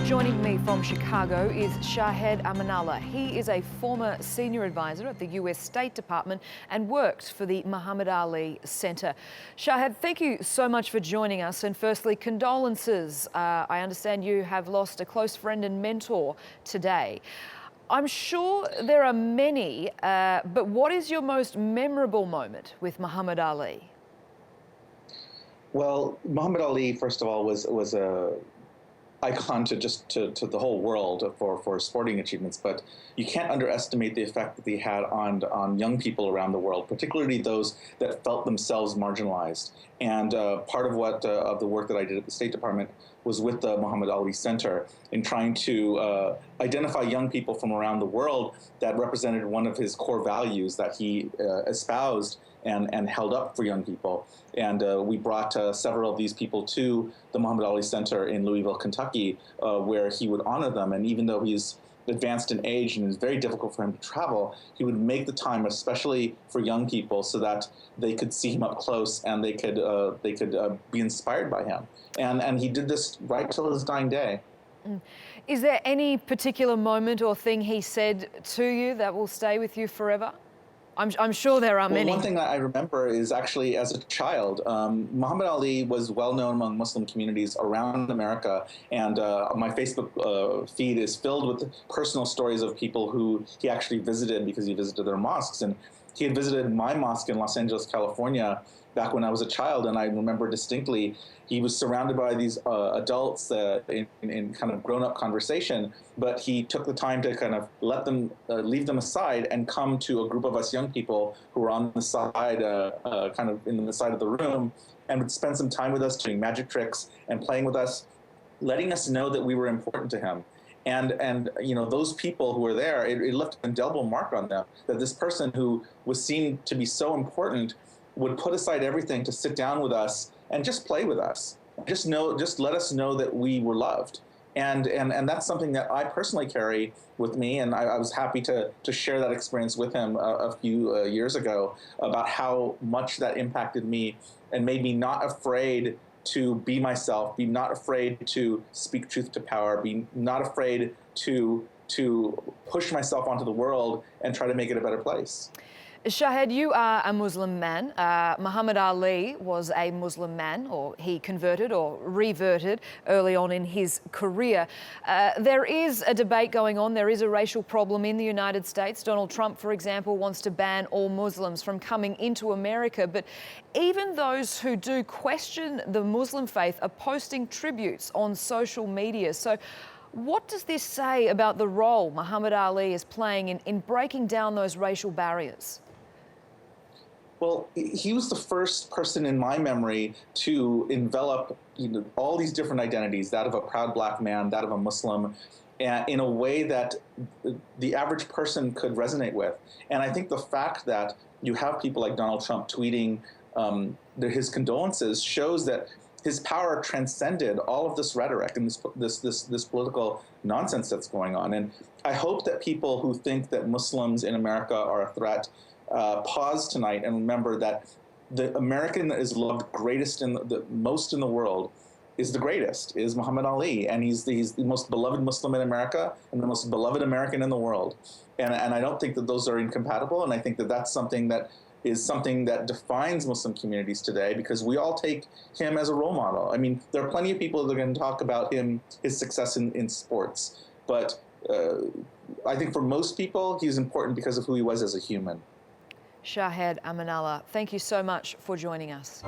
Joining me from Chicago is Shahed Amanullah. He is a former senior advisor at the US State Department and worked for the Muhammad Ali Center. Shahed, thank you so much for joining us. And firstly, condolences. I understand you have lost a close friend and mentor today. I'm sure there are many, but what is your most memorable moment with Muhammad Ali? Well, Muhammad Ali, first of all, was a icon to the whole world for sporting achievements, but you can't underestimate the effect that he had on young people around the world, particularly those that felt themselves marginalized. And part of the work that I did at the State Department was with the Muhammad Ali Center in trying to identify young people from around the world that represented one of his core values that he espoused and held up for young people. And we brought several of these people to the Muhammad Ali Center in Louisville, Kentucky, where he would honor them. And even though he's advanced in age and it's very difficult for him to travel, he would make the time, especially for young people, so that they could see him up close and they could be inspired by him. And he did this right till his dying day. Is there any particular moment or thing he said to you that will stay with you forever? I'm sure there are many. One thing that I remember is actually as a child, Muhammad Ali was well known among Muslim communities around America, and my Facebook feed is filled with personal stories of people who he actually visited because he visited their mosques. And he had visited my mosque in Los Angeles, California, back when I was a child, and I remember distinctly he was surrounded by these adults in kind of grown-up conversation, but he took the time to kind of let them leave them aside and come to a group of us young people who were on the side, kind of in the side of the room, and would spend some time with us doing magic tricks and playing with us, letting us know that we were important to him. And you know, those people who were there, it left an indelible mark on them, that this person who was seen to be so important would put aside everything to sit down with us and just play with us. Just let us know that we were loved. And that's something that I personally carry with me, and I was happy to share that experience with him a few years ago about how much that impacted me and made me not afraid to be myself, be not afraid to speak truth to power, be not afraid to push myself onto the world and try to make it a better place. Shahed, you are a Muslim man. Muhammad Ali was a Muslim man, or he converted or reverted early on in his career. There is a debate going on. There is a racial problem in the United States. Donald Trump, for example, wants to ban all Muslims from coming into America. But even those who do question the Muslim faith are posting tributes on social media. So what does this say about the role Muhammad Ali is playing in breaking down those racial barriers? Well, he was the first person in my memory to envelop, you know, all these different identities, that of a proud black man, that of a Muslim, in a way that the average person could resonate with. And I think the fact that you have people like Donald Trump tweeting his condolences shows that his power transcended all of this rhetoric and this political nonsense that's going on. And I hope that people who think that Muslims in America are a threat pause tonight and remember that the American that is loved greatest most in the world is the greatest, is Muhammad Ali, and he's the most beloved Muslim in America and the most beloved American in the world. And I don't think that those are incompatible, and I think that that's something that defines Muslim communities today, because we all take him as a role model. I mean, there are plenty of people that are going to talk about his success in sports, but I think for most people, he's important because of who he was as a human. Shahed Amanullah, thank you so much for joining us.